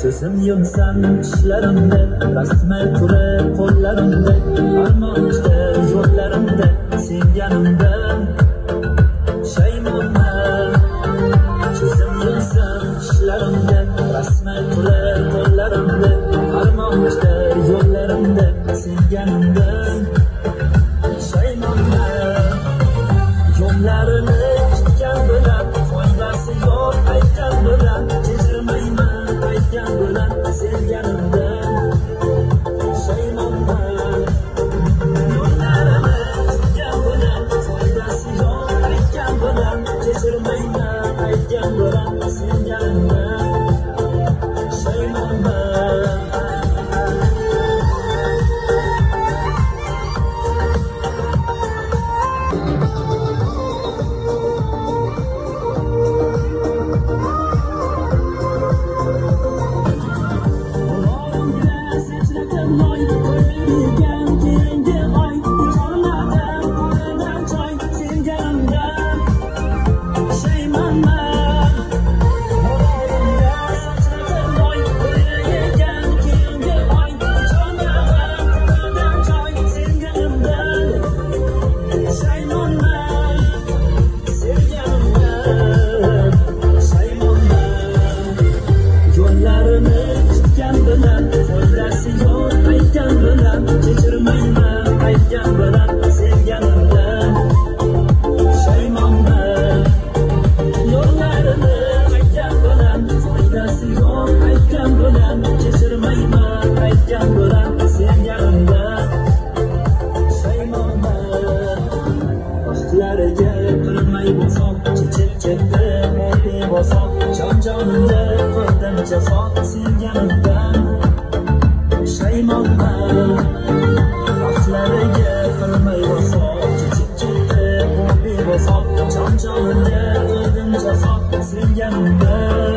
ko'zim yumsam tishlarimda, rasmay turib qo'llarimda, armonishda yo'llarimda, sevganimdan pushaymonman. Ko'zim yumsam tishlarimda, rasmay turib qo'llarimda, armonishda yo'llarimda, sevganimdan pushaymonman. Yo'llarini tutgan bilan foydasi yo'q aytgan bilan, kechirmayman aytgan bilan, sevganimdan pushaymonman. Yo'llarini tutgan bilan foydasi yo'q aytgan bilan, kechirmayman aytgan bilan, sevganimdan pushaymonman. Jon-jonimda qildim jafo, sevganimdan pushaymonman. Vaqtlariga qilmay vafo, kechib ketdi bu bevafo. Jon-jonimda qildim jafo, sevganimdan